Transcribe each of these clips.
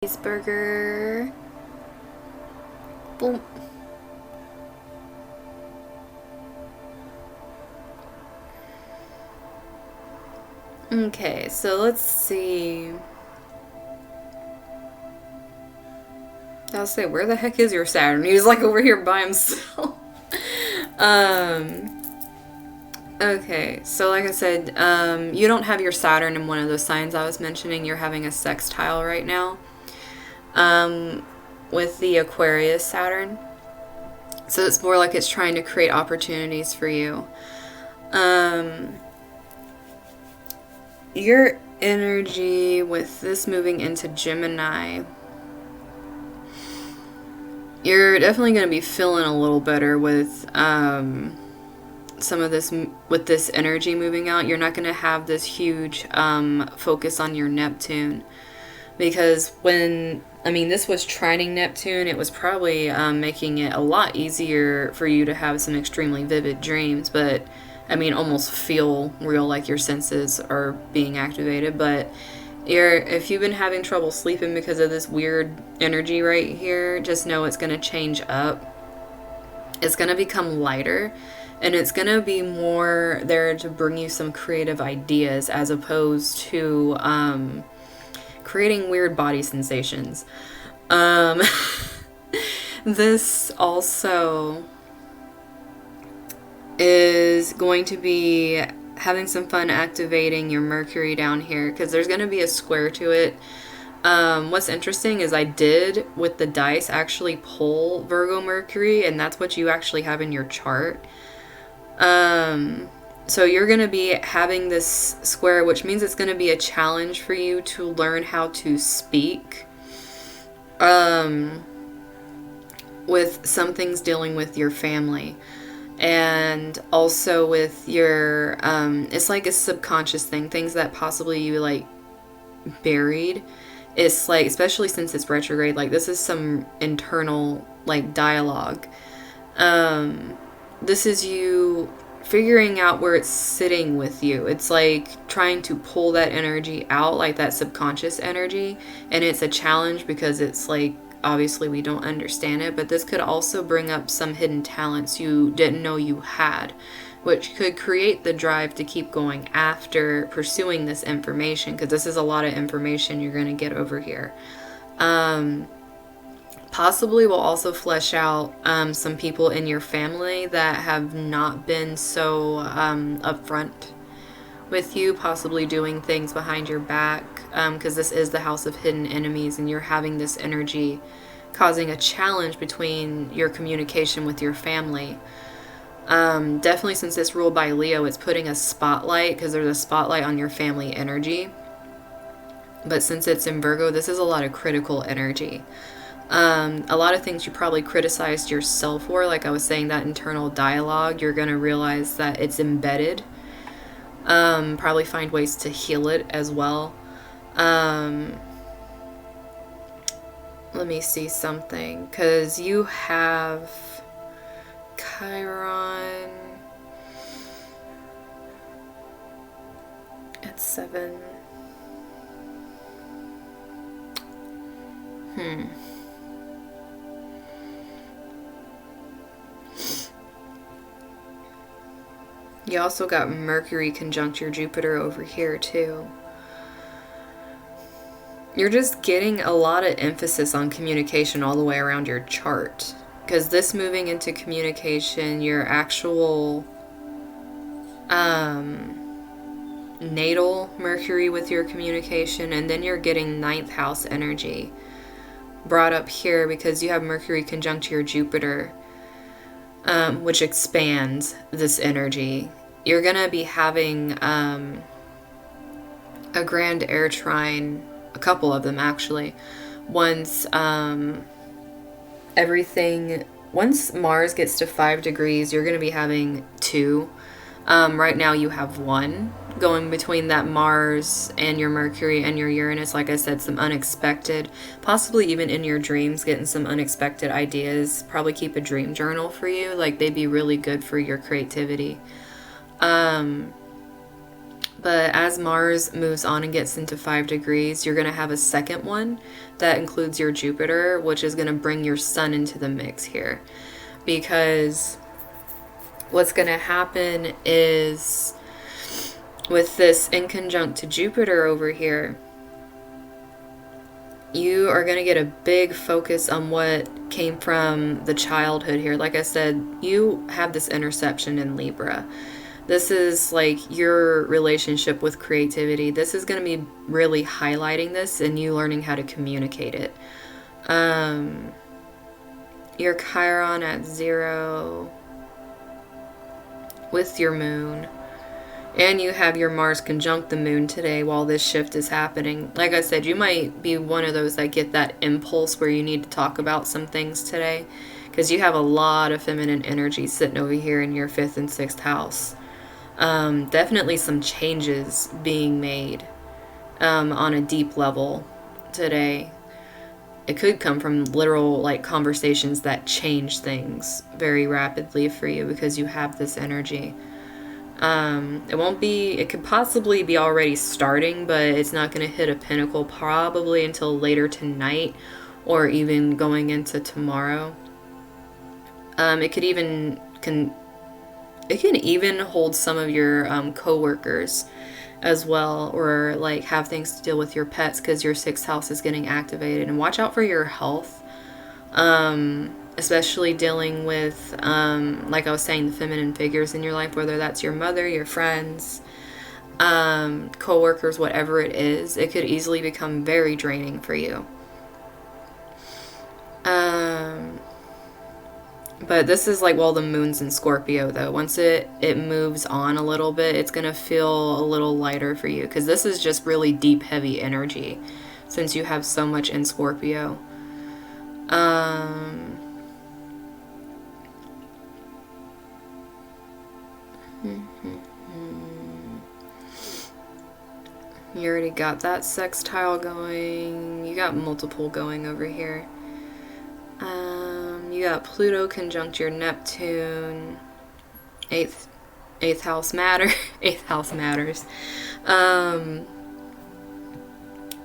Cheeseburger. Boom. Okay, so let's see. I'll say, where the heck is your Saturn? He was like over here by himself. Okay, so like I said, you don't have your Saturn in one of those signs I was mentioning. You're having a sextile right now with the Aquarius Saturn. So it's more like it's trying to create opportunities for you. Your energy with this moving into Gemini, you're definitely going to be feeling a little better with some of this, with this energy moving out. You're not going to have this huge focus on your Neptune, because when, I mean, this was trining Neptune, it was probably making it a lot easier for you to have some extremely vivid dreams, but I mean, almost feel real, like your senses are being activated. But if you've been having trouble sleeping because of this weird energy right here, just know it's going to change up. It's going to become lighter, and it's going to be more there to bring you some creative ideas, as opposed to creating weird body sensations. This also is going to be having some fun activating your Mercury down here, because there's going to be a square to it. What's interesting is I did, with the dice, actually pull Virgo Mercury, and that's what you actually have in your chart. So you're going to be having this square, which means it's going to be a challenge for you to learn how to speak. With some things dealing with your family. And also with your, it's like a subconscious thing, things that possibly you like buried. It's like, especially since it's retrograde, like this is some internal like dialogue. This is you figuring out where it's sitting with you. It's like trying to pull that energy out, like that subconscious energy. And it's a challenge because it's like, obviously we don't understand it, but this could also bring up some hidden talents you didn't know you had, which could create the drive to keep going after pursuing this information, because this is a lot of information you're going to get over here. Possibly will also flesh out some people in your family that have not been so upfront with you, possibly doing things behind your back, because this is the house of hidden enemies, and you're having this energy causing a challenge between your communication with your family. Definitely, since it's ruled by Leo, it's putting a spotlight, because there's a spotlight on your family energy. But since it's in Virgo, this is a lot of critical energy. A lot of things you probably criticized yourself for, like I was saying, that internal dialogue, you're going to realize that it's embedded. Probably find ways to heal it as well. Let me see something, because you have Chiron at 7. You also got Mercury conjunct your Jupiter over here too. You're just getting a lot of emphasis on communication all the way around your chart. Because this moving into communication, your actual natal Mercury with your communication, and then you're getting 9th house energy brought up here because you have Mercury conjunct your Jupiter, which expands this energy. You're going to be having a grand air trine, a couple of them actually, once once Mars gets to 5 degrees, you're going to be having 2. Right now you have 1 going between that Mars and your Mercury and your Uranus. Like I said, some unexpected, possibly even in your dreams, getting some unexpected ideas. Probably keep a dream journal for you. Like, they'd be really good for your creativity. But as Mars moves on and gets into 5 degrees, you're going to have a second one that includes your Jupiter, which is going to bring your Sun into the mix here. Because what's going to happen is with this in conjunct to Jupiter over here, you are going to get a big focus on what came from the childhood here. Like I said, you have this interception in Libra. This is like your relationship with creativity. This is going to be really highlighting this and you learning how to communicate it. Your Chiron at 0 with your moon. And you have your Mars conjunct the moon today while this shift is happening. Like I said, you might be one of those that get that impulse where you need to talk about some things today. Because you have a lot of feminine energy sitting over here in your 5th and 6th house. Definitely some changes being made on a deep level today. It could come from literal like conversations that change things very rapidly for you because you have this energy. It could possibly be already starting, but it's not going to hit a pinnacle probably until later tonight or even going into tomorrow. It can even hold some of your co-workers as well, or like have things to deal with your pets because your 6th house is getting activated. And watch out for your health, especially dealing with, like I was saying, the feminine figures in your life, whether that's your mother, your friends, co-workers, whatever it is. It could easily become very draining for you. But this is like while the moon's in Scorpio, though. Once it moves on a little bit, it's going to feel a little lighter for you. Because this is just really deep, heavy energy. Since you have so much in Scorpio. You already got that sextile going. You got multiple going over here. You got Pluto conjunct your Neptune. Eighth house matter. 8th house matters.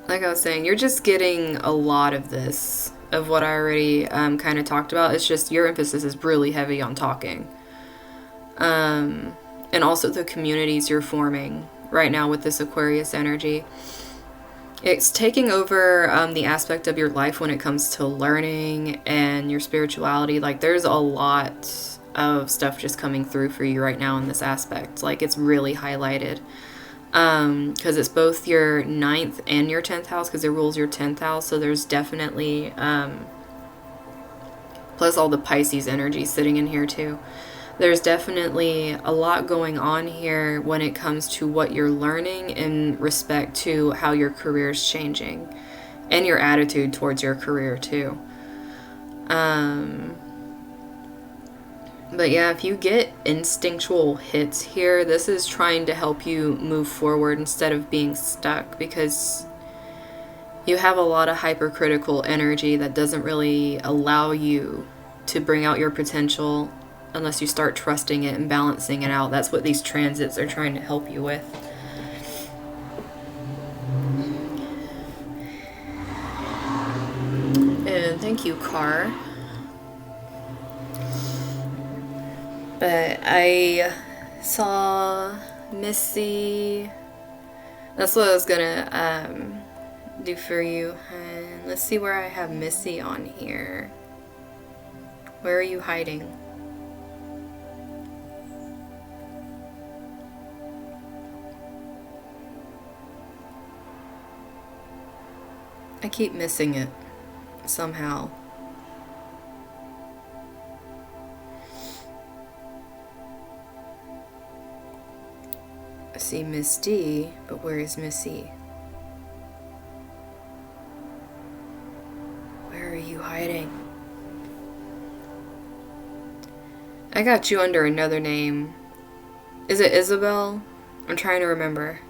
Like I was saying, you're just getting a lot of this, of what I already kind of talked about. It's just your emphasis is really heavy on talking. And also the communities you're forming right now with this Aquarius energy. It's taking over the aspect of your life when it comes to learning and your spirituality. Like, there's a lot of stuff just coming through for you right now in this aspect. Like, it's really highlighted. Because it's both your 9th and your 10th house, because it rules your 10th house. So there's definitely, plus all the Pisces energy sitting in here too. There's definitely a lot going on here when it comes to what you're learning in respect to how your career is changing and your attitude towards your career too. But yeah, if you get instinctual hits here, this is trying to help you move forward instead of being stuck, because you have a lot of hypercritical energy that doesn't really allow you to bring out your potential unless you start trusting it and balancing it out. That's what these transits are trying to help you with. And thank you, Car. But I saw Missy. That's what I was gonna do for you. And let's see where I have Missy on here. Where are you hiding? I keep missing it somehow. I see Miss D, but where is Missy? Where are you hiding? I got you under another name. Is it Isabel? I'm trying to remember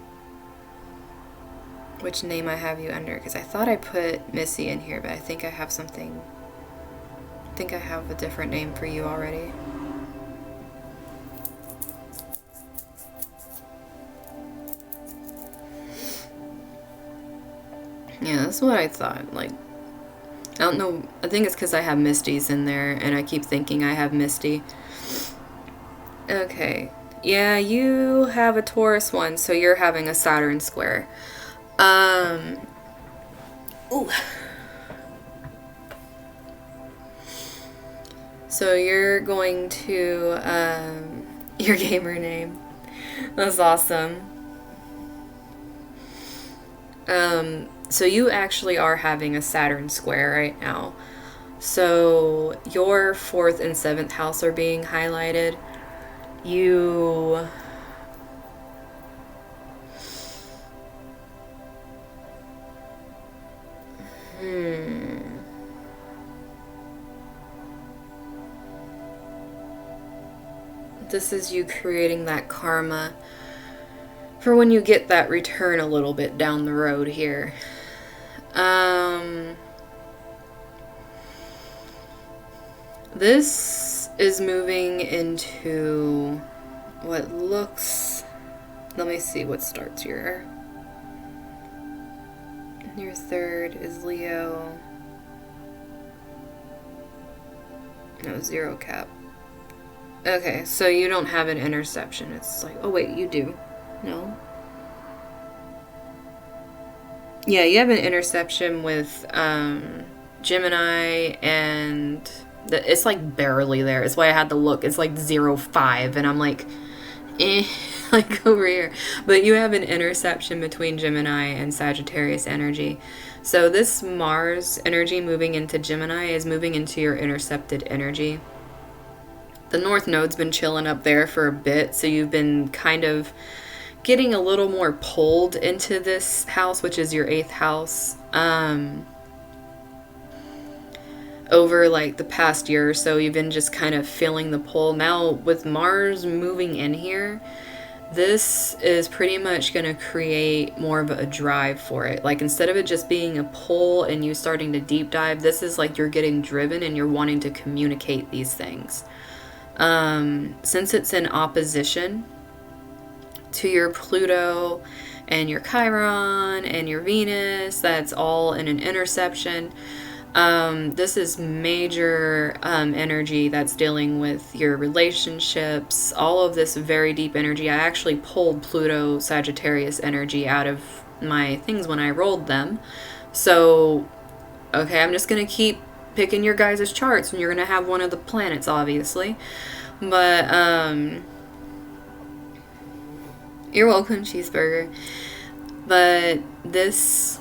which name I have you under, because I thought I put Missy in here, but I think I have something. I think I have a different name for you already. Yeah, that's what I thought. Like, I don't know. I think it's because I have Misty's in there, and I keep thinking I have Misty. Okay. Yeah, you have a Taurus one, so you're having a Saturn square. Ooh. So you're going to, your gamer name. That's awesome. So you actually are having a Saturn square right now. So your 4th and 7th house are being highlighted. You... This is you creating that karma for when you get that return a little bit down the road here. This is moving into what looks... Let me see what starts your... Your 3rd is Leo. No, 0 cap. Okay, so you don't have an interception. It's like, oh wait, you do. No? Yeah, you have an interception with Gemini, and it's like barely there. It's why I had to look. It's like 0.5, and I'm like, like over here. But you have an interception between Gemini and Sagittarius energy. So this Mars energy moving into Gemini is moving into your intercepted energy. The North Node's been chilling up there for a bit, so you've been kind of getting a little more pulled into this house, which is your 8th house, over like the past year or so. You've been just kind of feeling the pull. Now with Mars moving in here, this is pretty much going to create more of a drive for it. Like, instead of it just being a pull and you starting to deep dive, this is like you're getting driven and you're wanting to communicate these things. Since it's in opposition to your Pluto and your Chiron and your Venus, that's all in an interception. This is major energy that's dealing with your relationships, all of this very deep energy. I actually pulled Pluto Sagittarius energy out of my things when I rolled them. So, okay, I'm just going to keep picking your guys' charts, and you're going to have one of the planets, obviously. But, you're welcome, cheeseburger. But this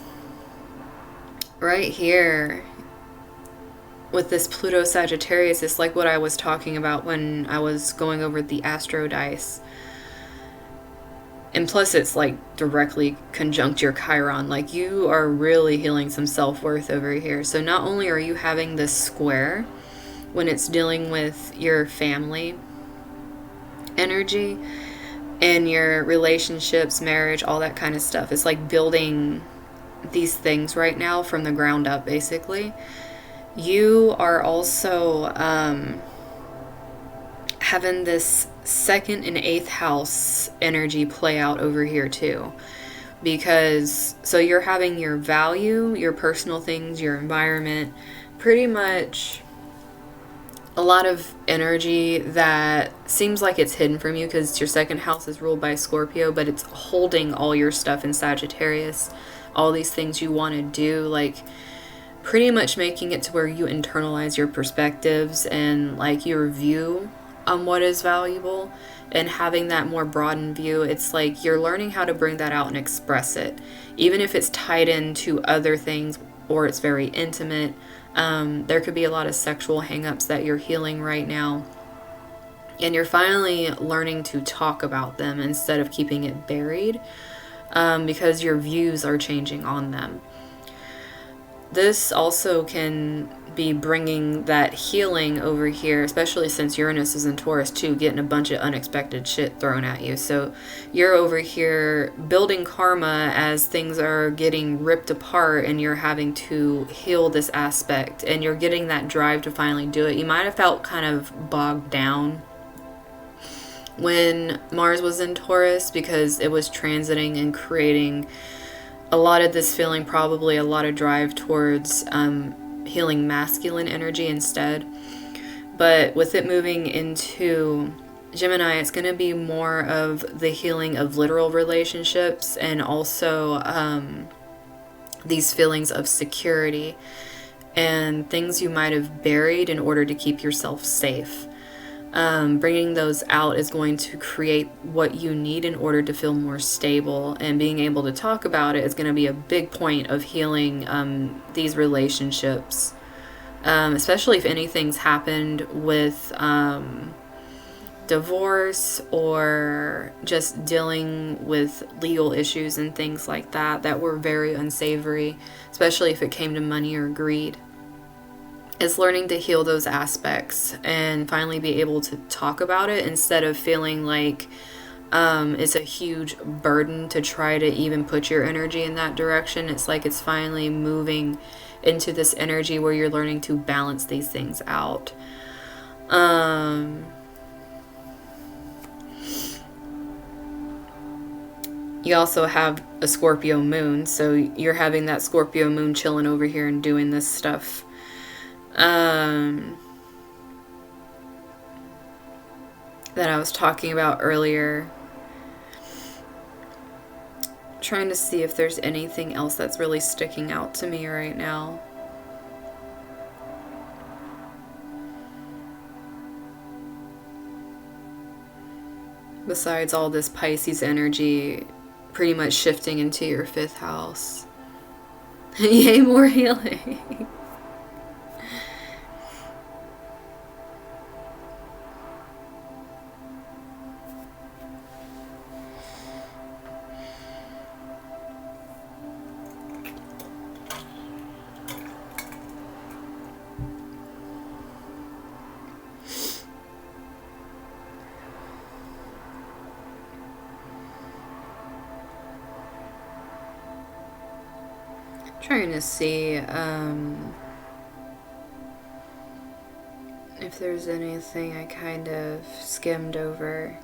right here with this Pluto Sagittarius is like what I was talking about when I was going over the Astro dice. And plus it's like directly conjunct your Chiron. Like, you are really healing some self-worth over here. So not only are you having this square when it's dealing with your family energy and your relationships, marriage, all that kind of stuff. It's like building these things right now from the ground up, basically. You are also having this 2nd and 8th house energy play out over here too. Because, so you're having your value, your personal things, your environment, pretty much a lot of energy that seems like it's hidden from you because your 2nd house is ruled by Scorpio, but it's holding all your stuff in Sagittarius, all these things you want to do, like pretty much making it to where you internalize your perspectives and like your view on what is valuable, and having that more broadened view. It's like you're learning how to bring that out and express it, even if it's tied into other things or it's very intimate. There could be a lot of sexual hang-ups that you're healing right now, and you're finally learning to talk about them instead of keeping it buried, because your views are changing on them. This also can be bringing that healing over here, especially since Uranus is in Taurus too, getting a bunch of unexpected shit thrown at you. So you're over here building karma as things are getting ripped apart, and you're having to heal this aspect, and you're getting that drive to finally do it. You might have felt kind of bogged down when Mars was in Taurus because it was transiting and creating a lot of this feeling, probably a lot of drive towards healing masculine energy instead. But with it moving into Gemini, it's going to be more of the healing of literal relationships, and also these feelings of security and things you might have buried in order to keep yourself safe. Bringing those out is going to create what you need in order to feel more stable, and being able to talk about it is going to be a big point of healing these relationships, especially if anything's happened with divorce or just dealing with legal issues and things like that that were very unsavory, especially if it came to money or greed. Is learning to heal those aspects and finally be able to talk about it instead of feeling like it's a huge burden to try to even put your energy in that direction. It's like it's finally moving into this energy where you're learning to balance these things out. You also have a Scorpio moon, so you're having that Scorpio moon chilling over here and doing this stuff. That I was talking about earlier. Trying to see if there's anything else that's really sticking out to me right now. Besides all this Pisces energy pretty much shifting into your 5th house. Yay, more healing. Trying to see if there's anything I kind of skimmed over.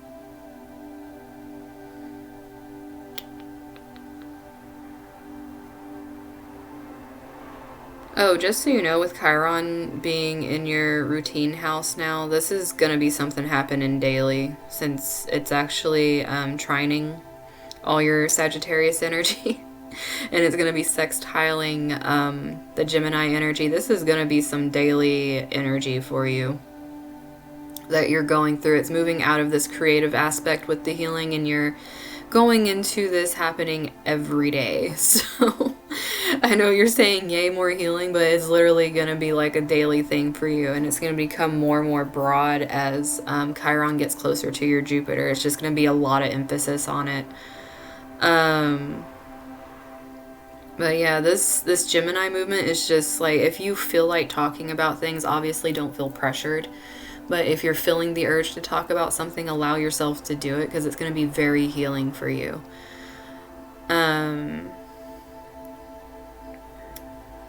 Oh, just so you know, with Chiron being in your routine house now, this is going to be something happening daily, since it's actually trining all your Sagittarius energy. And it's going to be sextiling the Gemini energy. This is going to be some daily energy for you that you're going through. It's moving out of this creative aspect with the healing, and you're going into this happening every day. So I know you're saying yay, more healing, but it's literally going to be like a daily thing for you, and it's going to become more and more broad as Chiron gets closer to your Jupiter. It's just going to be a lot of emphasis on it. But yeah, this Gemini movement is just like, if you feel like talking about things, obviously don't feel pressured. But if you're feeling the urge to talk about something, allow yourself to do it, because it's going to be very healing for you. But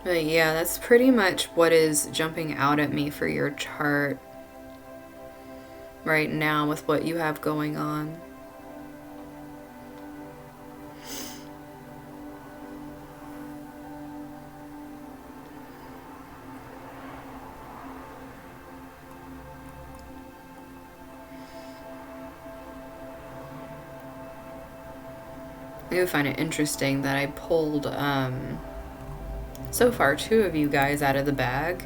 yeah, that's pretty much what is jumping out at me for your chart right now with what you have going on. I do find it interesting that I pulled, so far, 2 of you guys out of the bag.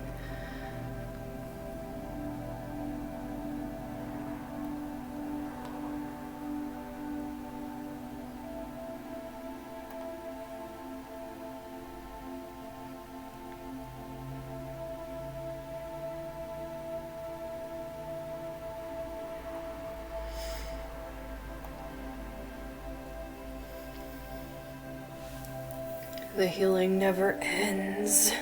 The healing never ends.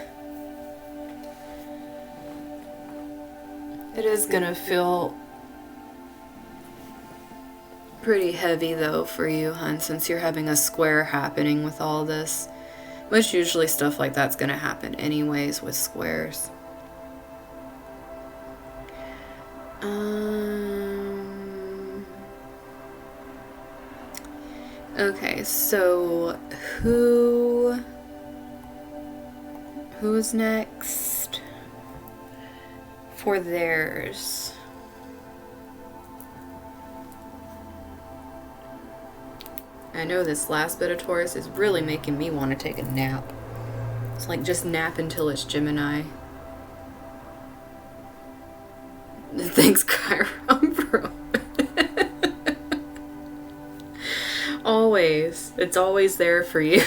It is gonna feel pretty heavy though for you, hun, since you're having a square happening with all this. Which usually stuff like that's gonna happen anyways with squares. Okay, so who is next for theirs? I know this last bit of Taurus is really making me want to take a nap. It's like just nap until it's Gemini. Thanks, Chiron, bro. Always. It's always there for you.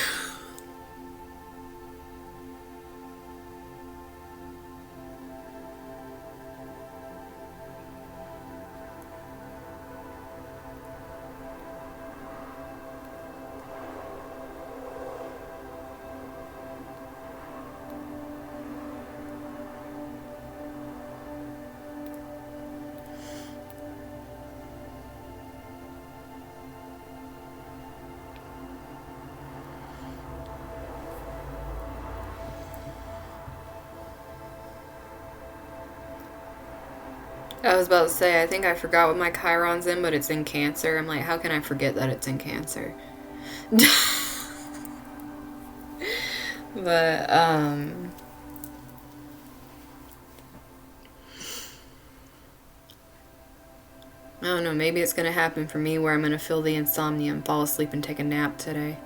I was about to say, I think I forgot what my Chiron's in, but it's in Cancer. I'm like, how can I forget that it's in Cancer? But, I don't know, maybe it's gonna happen for me where I'm gonna feel the insomnia and fall asleep and take a nap today.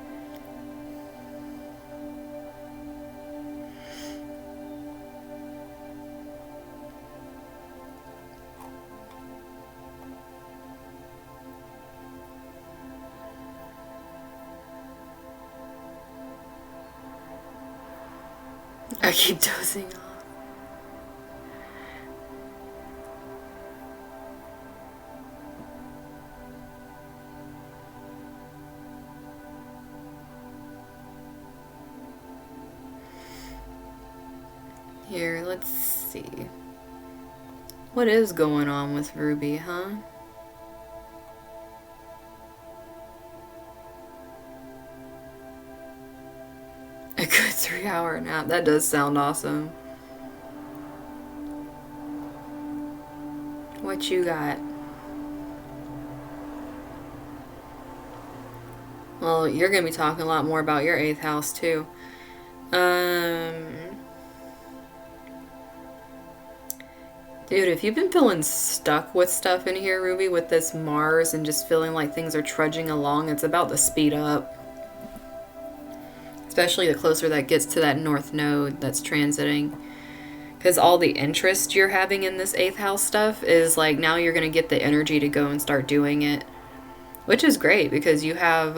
I keep dozing off. Here, let's see. What is going on with Ruby, huh? A good 3-hour nap. That does sound awesome. What you got? Well, you're going to be talking a lot more about your 8th house, too. Dude, if you've been feeling stuck with stuff in here, Ruby, with this Mars and just feeling like things are trudging along, it's about to speed up. Especially the closer that gets to that north node that's transiting. Because all the interest you're having in this 8th house stuff is like now you're going to get the energy to go and start doing it. Which is great because you have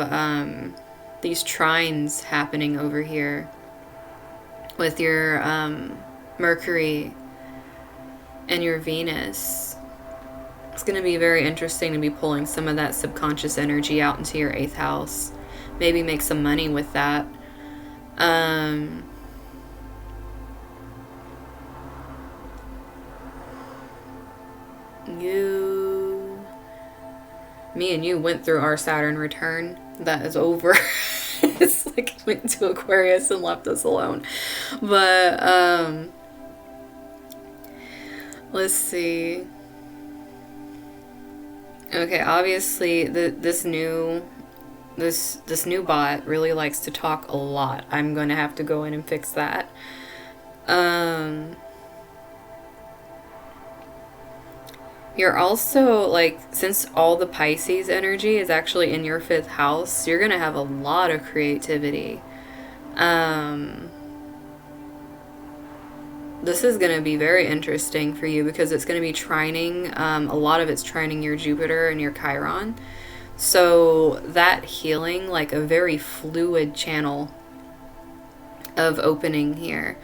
these trines happening over here with your Mercury and your Venus. It's going to be very interesting to be pulling some of that subconscious energy out into your 8th house. Maybe make some money with that. Me and you went through our Saturn return. That is over. It's like it went to Aquarius and left us alone. But, let's see. Okay, obviously this new bot really likes to talk a lot. I'm going to have to go in and fix that. You're also, like, since all the Pisces energy is actually in your 5th house, you're going to have a lot of creativity. This is going to be very interesting for you because it's going to be trining, a lot of it's trining your Jupiter and your Chiron. So that healing, like a very fluid channel of opening here.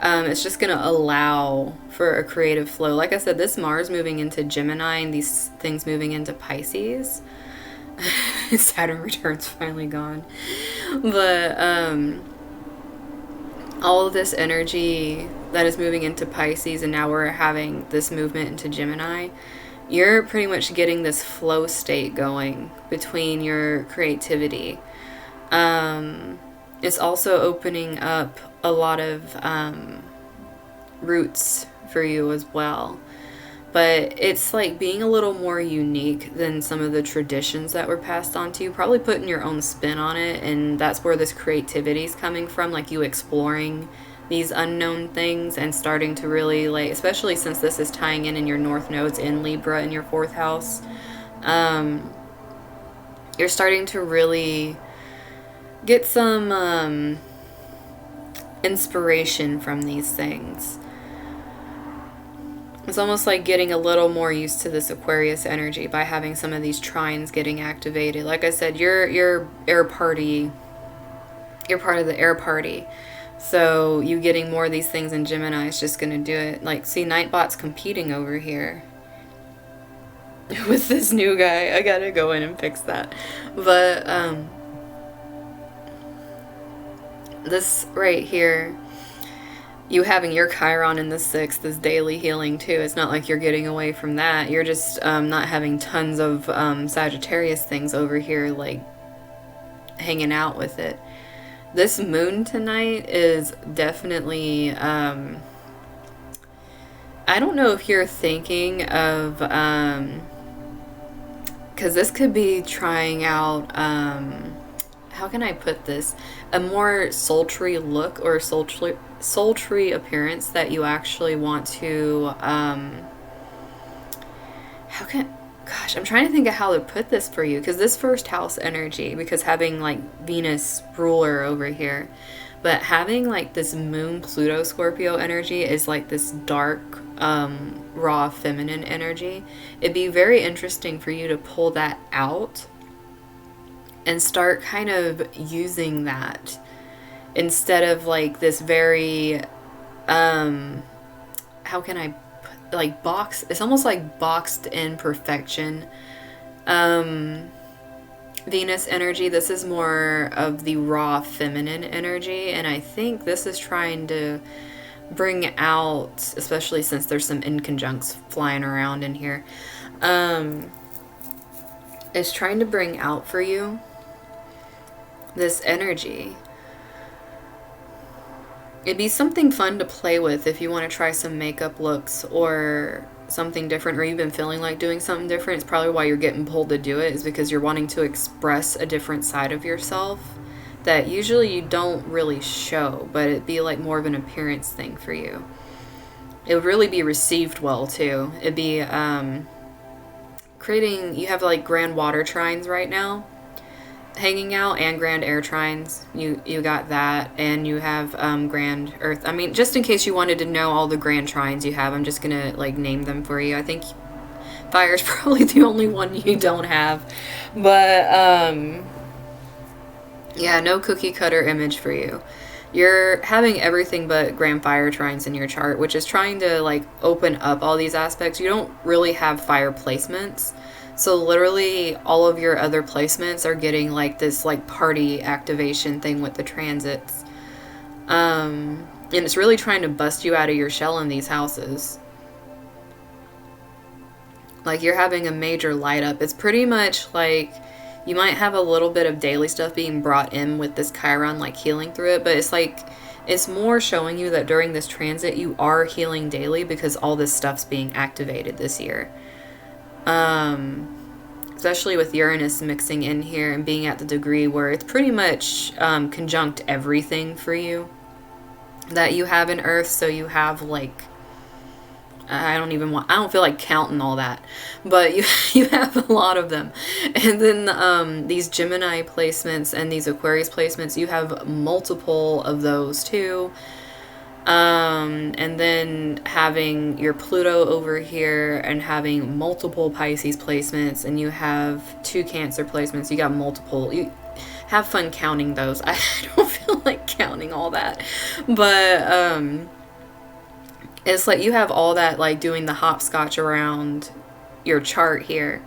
It's just going to allow for a creative flow. Like I said, this Mars moving into Gemini and these things moving into Pisces. Saturn return's finally gone. But all of this energy that is moving into Pisces and now we're having this movement into Gemini, you're pretty much getting this flow state going between your creativity. It's also opening up a lot of roots for you as well. But it's like being a little more unique than some of the traditions that were passed on to you, probably putting your own spin on it, and that's where this creativity is coming from, like you exploring these unknown things and starting to really, like, especially since this is tying in your north nodes in Libra in your 4th house, you're starting to really get some inspiration from these things. It's almost like getting a little more used to this Aquarius energy by having some of these trines getting activated. Like I said, you're air party. You're part of the air party. So you getting more of these things in Gemini is just going to do it. Like, see, Nightbot's competing over here with this new guy. I got to go in and fix that. But this right here, you having your Chiron in the 6th is daily healing too. It's not like you're getting away from that. You're just not having tons of Sagittarius things over here, like hanging out with it. This moon tonight is definitely, I don't know if you're thinking of, because this could be trying out, how can I put this? A more sultry look or sultry appearance that you actually want to, gosh, I'm trying to think of how to put this for you, because this 1st house energy, because having like Venus ruler over here, but having like this moon Pluto Scorpio energy is like this dark, raw feminine energy. It'd be very interesting for you to pull that out and start kind of using that instead of like this very, how can I put, like box, it's almost like boxed in perfection. Venus energy, this is more of the raw feminine energy, and I think this is trying to bring out, especially since there's some inconjuncts flying around in here, is trying to bring out for you this energy. It'd be something fun to play with if you want to try some makeup looks or something different, or you've been feeling like doing something different. It's probably why you're getting pulled to do it, is because you're wanting to express a different side of yourself that usually you don't really show, but it'd be like more of an appearance thing for you. It would really be received well too. It'd be creating, you have like grand water trines right now hanging out, and grand air trines. You got that, and you have grand earth. I mean, just in case you wanted to know all the grand trines you have, I'm just gonna like name them for you. I think fire is probably the only one you don't have, but yeah, no cookie cutter image for you. You're having everything but grand fire trines in your chart, which is trying to like open up all these aspects. You don't really have fire placements. So literally all of your other placements are getting like this like party activation thing with the transits. And it's really trying to bust you out of your shell in these houses. Like you're having a major light up. It's pretty much like you might have a little bit of daily stuff being brought in with this Chiron, like healing through it. But it's like, it's more showing you that during this transit you are healing daily because all this stuff's being activated this year. Especially with Uranus mixing in here and being at the degree where it's pretty much conjunct everything for you that you have in Earth. So you have like, I don't feel like counting all that, but you have a lot of them. And then these Gemini placements and these Aquarius placements, you have multiple of those too. And then having your Pluto over here and having multiple Pisces placements, and you have 2 Cancer placements. You got multiple. You have fun counting those. I don't feel like counting all that, but it's like you have all that, like doing the hopscotch around your chart here.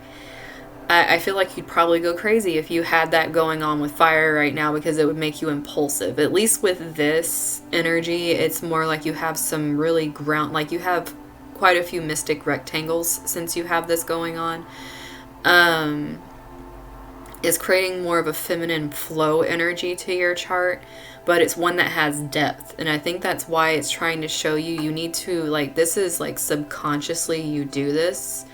I feel like you'd probably go crazy if you had that going on with fire right now, because it would make you impulsive. At least with this energy, it's more like you have some really like you have quite a few mystic rectangles since you have this going on. is creating more of a feminine flow energy to your chart, but it's one that has depth. And I think that's why it's trying to show you, you need to, like, this is like subconsciously you do this.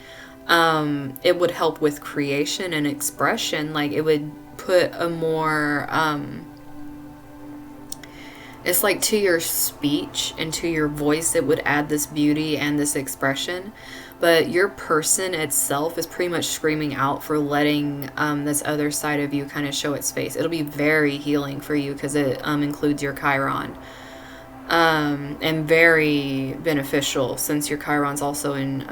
It would help with creation and expression. Like, it would put a more, it's like to your speech and to your voice, it would add this beauty and this expression. But your person itself is pretty much screaming out for letting this other side of you kind of show its face. It'll be very healing for you because it includes your Chiron. And very beneficial since your Chiron's also in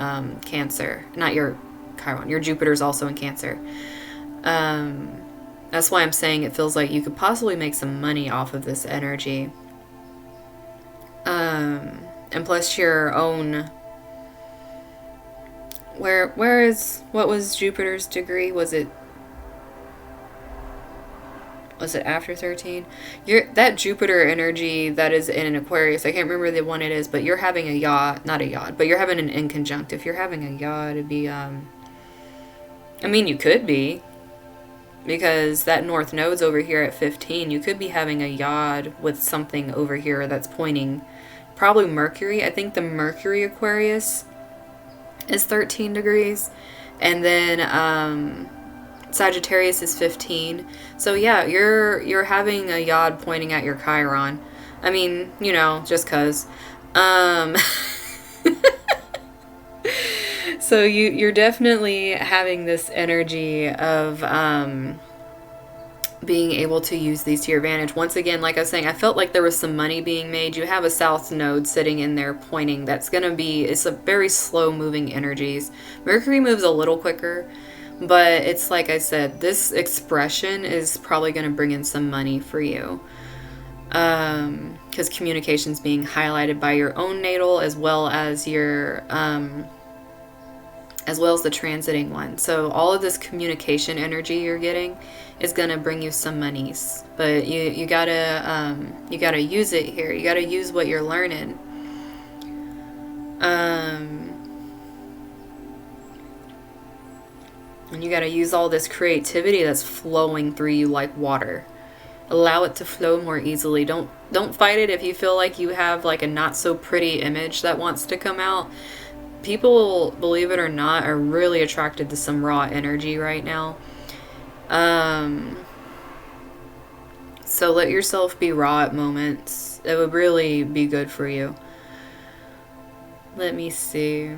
Cancer. Not your Chiron, your Jupiter's also in Cancer. That's why I'm saying it feels like you could possibly make some money off of this energy. And plus your own... what was Jupiter's degree? Was it after 13? That Jupiter energy that is in an Aquarius, I can't remember the one it is, but you're having but you're having an inconjunct. If you're having a yod, it'd be, I mean, you could be, because that North Node's over here at 15. You could be having a yod with something over here that's pointing, probably Mercury. I think the Mercury Aquarius is 13 degrees. And then, Sagittarius is 15. So yeah, you're having a yod pointing at your Chiron. I mean, you know, just cause. So you're definitely having this energy of being able to use these to your advantage. Once again, like I was saying, I felt like there was some money being made. You have a South Node sitting in there pointing. It's a very slow moving energies. Mercury moves a little quicker. But it's like I said, this expression is probably going to bring in some money for you. Because communication's being highlighted by your own natal as well as your, as well as the transiting one. So all of this communication energy you're getting is going to bring you some monies. But you gotta use it here. You gotta use what you're learning. And you got to use all this creativity that's flowing through you like water. Allow it to flow more easily. Don't fight it if you feel like you have like a not so pretty image that wants to come out. People, believe it or not, are really attracted to some raw energy right now. So let yourself be raw at moments. It would really be good for you. Let me see.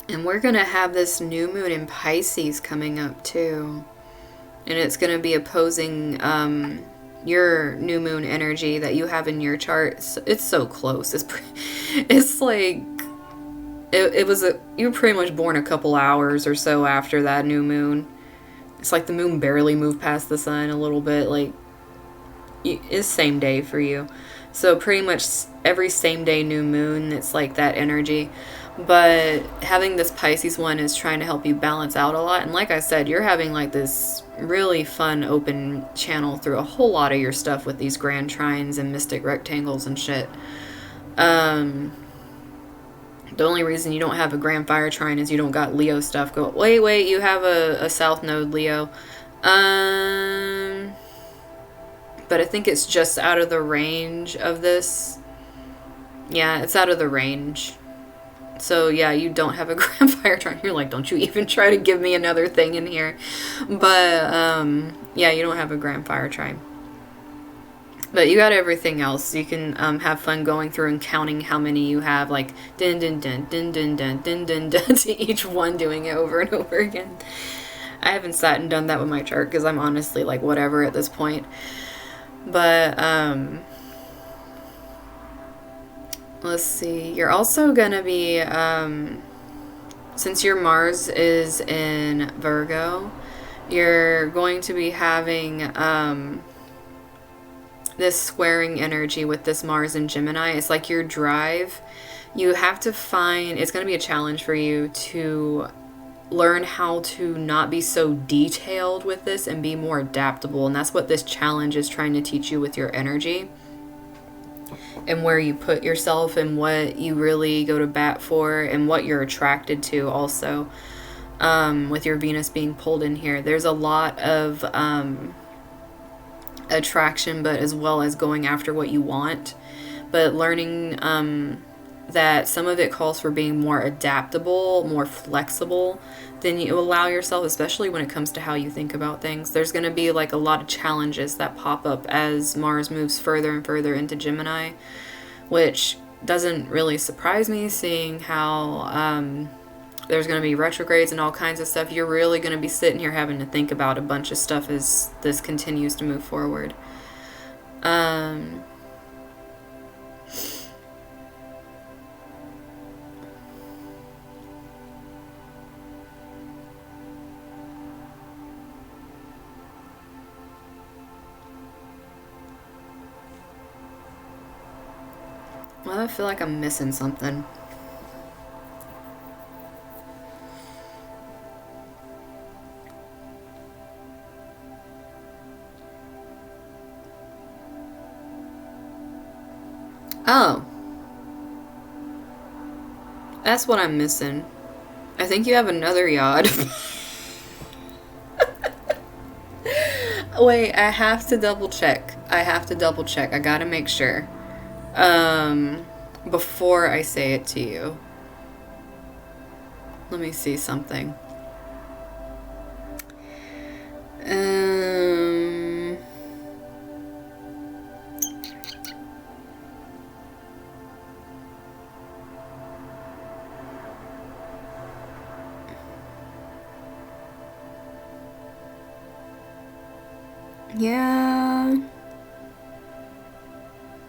And we're going to have this new moon in Pisces coming up too. And it's going to be opposing your new moon energy that you have in your chart. It's so close. It's like you were pretty much born a couple hours or so after that new moon. It's like the moon barely moved past the sun a little bit. Like, it's same day for you. So pretty much every same day new moon, it's like that energy. But having this Pisces one is trying to help you balance out a lot. And like I said, you're having like this really fun open channel through a whole lot of your stuff with these grand trines and mystic rectangles and shit. The only reason you don't have a grand fire trine is you don't got Leo stuff. Wait, you have a South Node Leo. But I think it's just out of the range of this. Yeah, it's out of the range. So yeah, you don't have a grand fire trine. You're like, don't you even try to give me another thing in here. But yeah, you don't have a grand fire trine. But you got everything else. You can have fun going through and counting how many you have, like din din din din din din din din din to each one, doing it over and over again. I haven't sat and done that with my chart because I'm honestly like whatever at this point. But let's see. You're also gonna be since your Mars is in Virgo, you're going to be having this squaring energy with this Mars in Gemini. It's like your drive, You have to find, it's going to be a challenge for you to learn how to not be so detailed with this and be more adaptable. And that's what this challenge is trying to teach you with your energy and where you put yourself and what you really go to bat for and what you're attracted to also. With your Venus being pulled in here, there's a lot of attraction, but as well as going after what you want. But learning that some of it calls for being more adaptable, more flexible than you allow yourself, especially when it comes to how you think about things. There's going to be like a lot of challenges that pop up as Mars moves further and further into Gemini, which doesn't really surprise me, seeing how there's going to be retrogrades and all kinds of stuff. You're really going to be sitting here having to think about a bunch of stuff as this continues to move forward. Well, I feel like I'm missing something. Oh. That's what I'm missing. I think you have another yod. Wait, I have to double check. I gotta make sure. Before I say it to you. Let me see something.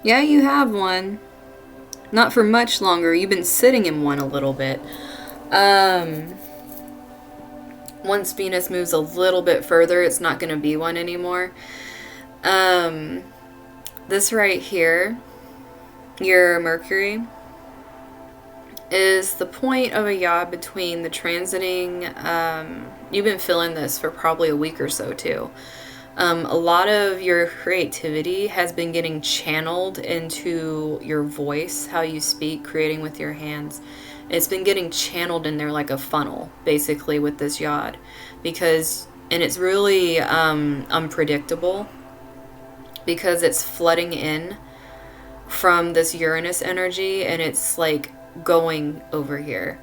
Yeah, you have one. Not for much longer. You've been sitting in one a little bit. Once Venus moves a little bit further, it's not going to be one anymore. This right here, your Mercury, is the point of a yod between the transiting. You've been feeling this for probably a week or so too. A lot of your creativity has been getting channeled into your voice, how you speak, creating with your hands. It's been getting channeled in there like a funnel, basically, with this yod. And it's really unpredictable because it's flooding in from this Uranus energy and it's like going over here.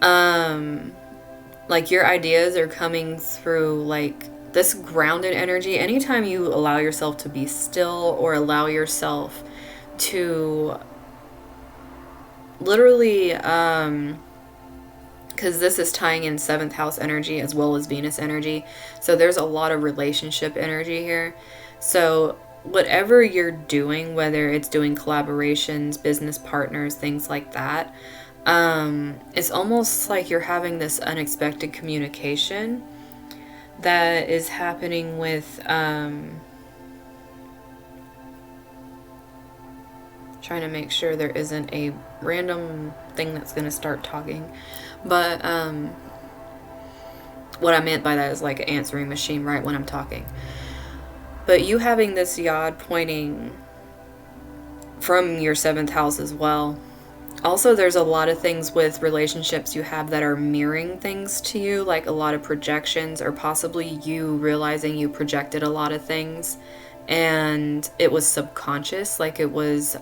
Like your ideas are coming through like this grounded energy. Anytime you allow yourself to be still or allow yourself to literally, because this is tying in 7th house energy as well as Venus energy. So there's a lot of relationship energy here. So whatever you're doing, whether it's doing collaborations, business partners, things like that, it's almost like you're having this unexpected communication that is happening with trying to make sure there isn't a random thing that's going to start talking. But what I meant by that is like an answering machine right when I'm talking. But you having this yod pointing from your 7th house as well. Also, there's a lot of things with relationships you have that are mirroring things to you, like a lot of projections, or possibly you realizing you projected a lot of things and it was subconscious, like it was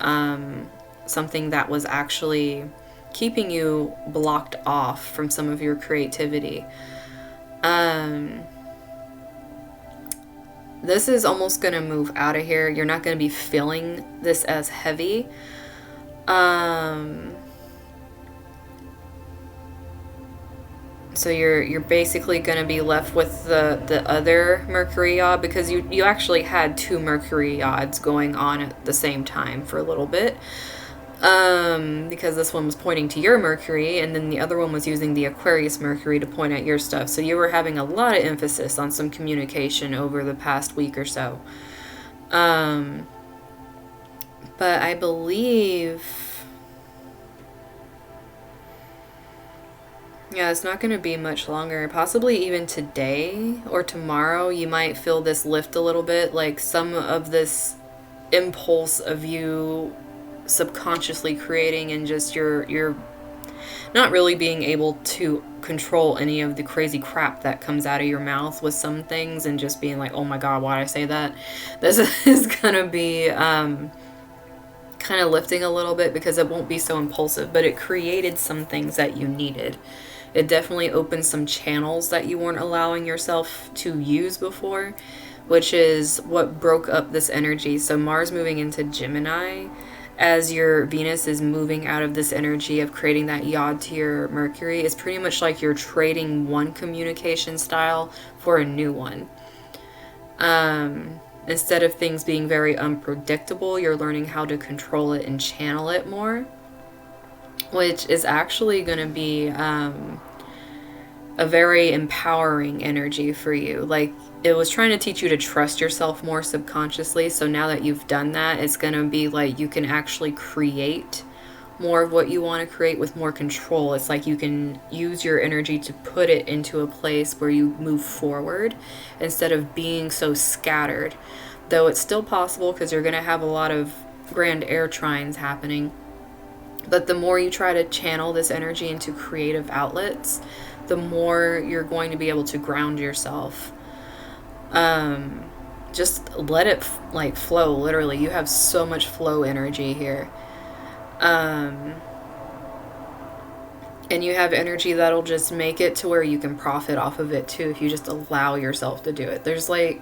something that was actually keeping you blocked off from some of your creativity. This is almost going to move out of here. You're not going to be feeling this as heavy. So you're basically going to be left with the other Mercury yod, because you actually had 2 Mercury yods going on at the same time for a little bit. Because this one was pointing to your Mercury, and then the other one was using the Aquarius Mercury to point at your stuff. So you were having a lot of emphasis on some communication over the past week or so. But I believe Yeah, it's not going to be much longer. Possibly even today or tomorrow, you might feel this lift a little bit. Like some of this impulse of you subconsciously creating and just your not really being able to control any of the crazy crap that comes out of your mouth with some things and just being like, oh my god, why'd I say that? This is gonna be kind of lifting a little bit because it won't be so impulsive, but it created some things that you needed. It definitely opened some channels that you weren't allowing yourself to use before, which is what broke up this energy. So Mars moving into Gemini, as your Venus is moving out of this energy of creating that yod to your Mercury, is pretty much like you're trading one communication style for a new one. Instead of things being very unpredictable, you're learning how to control it and channel it more, which is actually going to be a very empowering energy for you. Like, it was trying to teach you to trust yourself more subconsciously. So now that you've done that, it's going to be like you can actually create more of what you want to create with more control. It's like you can use your energy to put it into a place where you move forward instead of being so scattered. Though it's still possible because you're going to have a lot of grand air trines happening. But the more you try to channel this energy into creative outlets, the more you're going to be able to ground yourself. Just let it like flow. Literally, you have so much flow energy here. And you have energy that'll just make it to where you can profit off of it too if you just allow yourself to do it. There's like,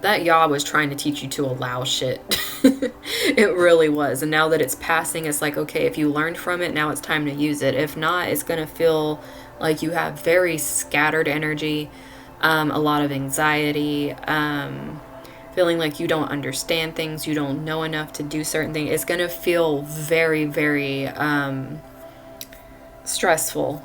that Yah was trying to teach you to allow shit. It really was. And now that it's passing, it's like, okay, if you learned from it, now it's time to use it. If not, it's going to feel like you have very scattered energy, a lot of anxiety, feeling like you don't understand things, you don't know enough to do certain things. It's going to feel very, very stressful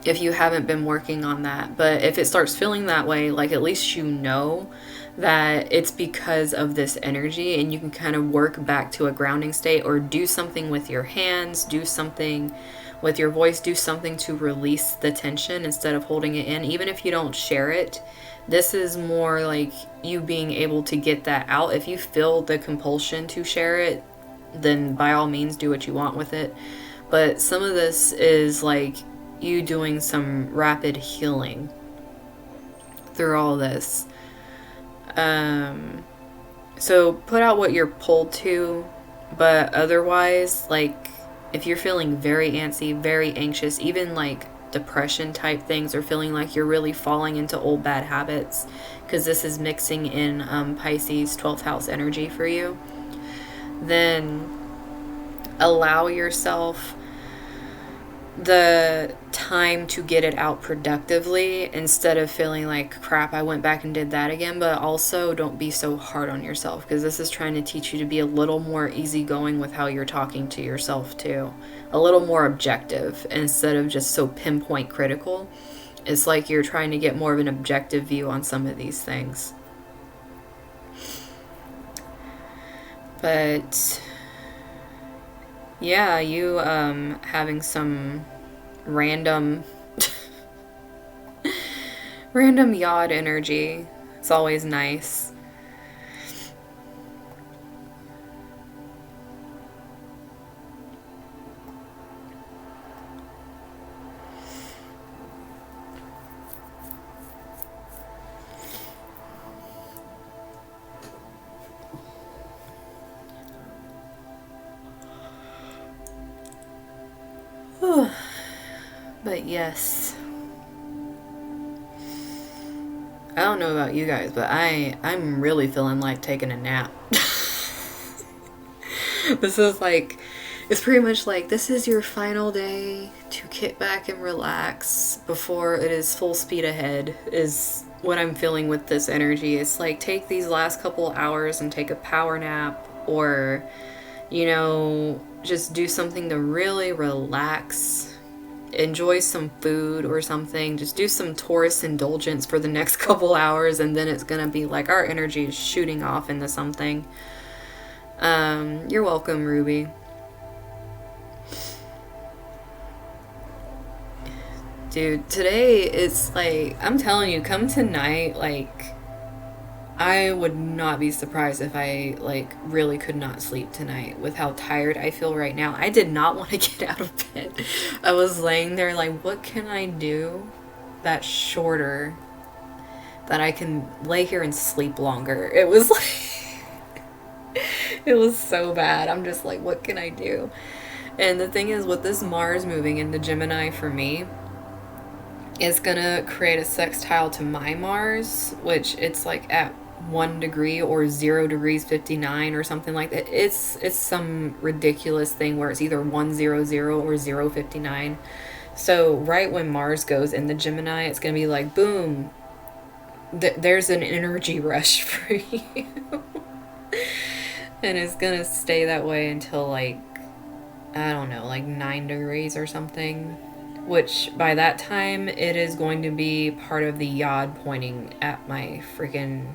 if you haven't been working on that. But if it starts feeling that way, like, at least you know that it's because of this energy, and you can kind of work back to a grounding state, or do something with your hands, do something with your voice, do something to release the tension instead of holding it in. Even if you don't share it, this is more like you being able to get that out. If you feel the compulsion to share it, then by all means do what you want with it. But some of this is like you doing some rapid healing through all this. So put out what you're pulled to, but otherwise, like, if you're feeling very antsy, very anxious, even like depression type things, or feeling like you're really falling into old bad habits, because this is mixing in Pisces 12th house energy for you, then allow yourself the time to get it out productively instead of feeling like, crap, I went back and did that again. But also, don't be so hard on yourself, because this is trying to teach you to be a little more easygoing with how you're talking to yourself too, a little more objective instead of just so pinpoint critical. It's like you're trying to get more of an objective view on some of these things. But yeah, you having some random yod energy. It's always nice. But yes, I don't know about you guys, but I'm really feeling like taking a nap. This is like, it's pretty much like, this is your final day to kick back and relax before it is full speed ahead, is what I'm feeling with this energy. It's like, take these last couple hours and take a power nap, or, you know, just do something to really relax. Enjoy some food or something. Just do some Taurus indulgence for the next couple hours, and then it's gonna be like our energy is shooting off into something. You're welcome, Ruby. Dude, today it's like, I'm telling you, come tonight, like, I would not be surprised if I, like, really could not sleep tonight with how tired I feel right now. I did not want to get out of bed. I was laying there like, what can I do that's shorter that I can lay here and sleep longer? It was like, it was so bad. I'm just like, what can I do? And the thing is, with this Mars moving into Gemini for me, it's gonna create a sextile to my Mars, which it's like at 1 degree or 0 degrees 59 or something like that. It's some ridiculous thing where it's either 100 or 059. So right when Mars goes in the Gemini, it's gonna be like, boom, there's an energy rush for you. And it's gonna stay that way until, like, I don't know, like 9 degrees or something, which by that time it is going to be part of the yod pointing at my freaking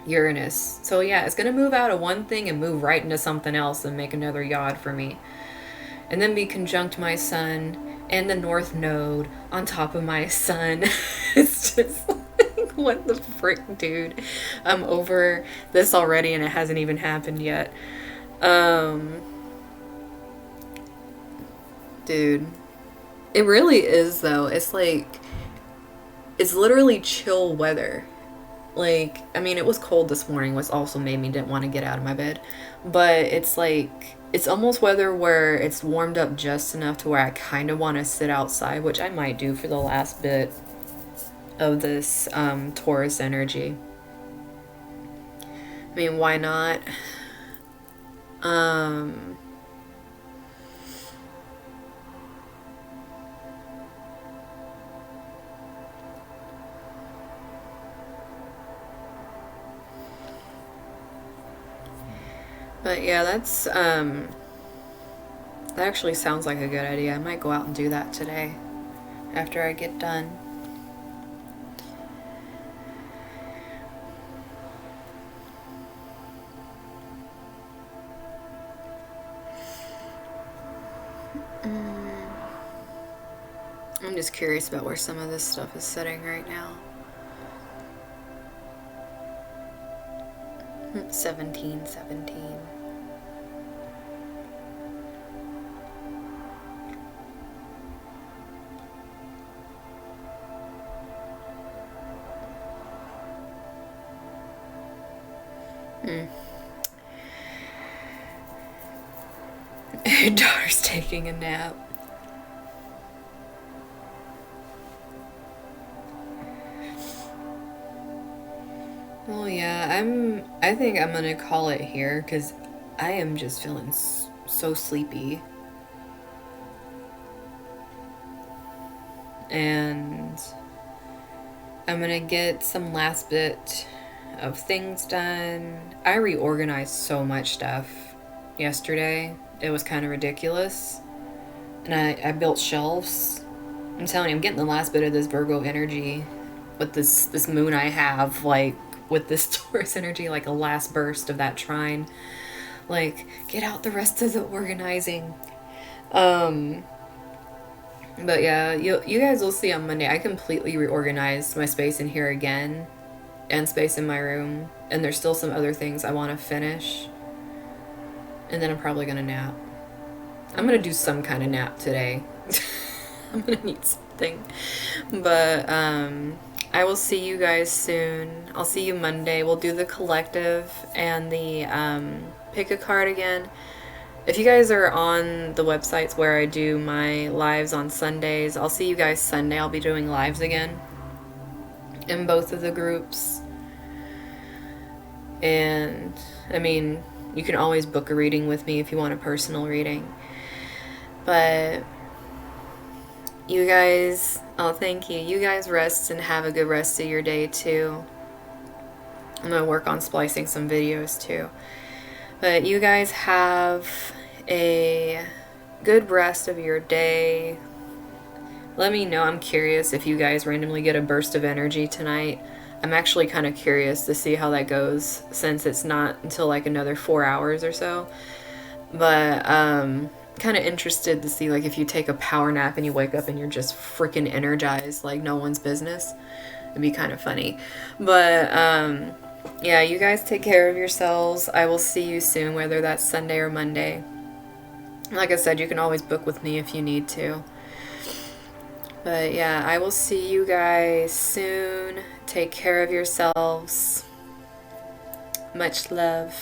Uranus. So yeah, it's gonna move out of one thing and move right into something else and make another yod for me, and then be conjunct my sun and the north node on top of my sun. It's just like, what the frick, dude? I'm over this already and it hasn't even happened yet. Dude, it really is though. It's like, it's literally chill weather. Like, I mean, it was cold this morning, which also made me didn't want to get out of my bed. But it's like, it's almost weather where it's warmed up just enough to where I kind of want to sit outside, which I might do for the last bit of this Taurus energy. I mean, why not? But yeah, that's, that actually sounds like a good idea. I might go out and do that today after I get done. I'm just curious about where some of this stuff is sitting right now. 17. Your daughter's taking a nap. Well, yeah, I think I'm gonna call it here because I am just feeling so sleepy. And I'm gonna get some last bit of things done. I reorganized so much stuff yesterday. It was kind of ridiculous. And I built shelves. I'm telling you, I'm getting the last bit of this Virgo energy with this moon I have, like, with this Taurus energy, like a last burst of that trine. Like, get out the rest of the organizing. But yeah, you guys will see on Monday. I completely reorganized my space in here again, and space in my room, and there's still some other things I want to finish. And then I'm probably gonna nap. I'm gonna do some kind of nap today. I'm gonna need something. But I will see you guys soon. I'll see you Monday. We'll do the collective and the pick a card again. If you guys are on the websites where I do my lives on Sundays, I'll see you guys Sunday. I'll be doing lives again in both of the groups. And I mean, you can always book a reading with me if you want a personal reading. But you guys, oh, thank you. You guys rest and have a good rest of your day too. I'm gonna work on splicing some videos too. But you guys have a good rest of your day. Let me know. I'm curious if you guys randomly get a burst of energy tonight. I'm actually kind of curious to see how that goes, since it's not until like another 4 hours or so. But kind of interested to see, like, if you take a power nap and you wake up and you're just freaking energized like no one's business. It'd be kind of funny. But yeah, you guys take care of yourselves. I will see you soon, whether that's Sunday or Monday. Like I said, you can always book with me if you need to. But yeah, I will see you guys soon. Take care of yourselves. Much love.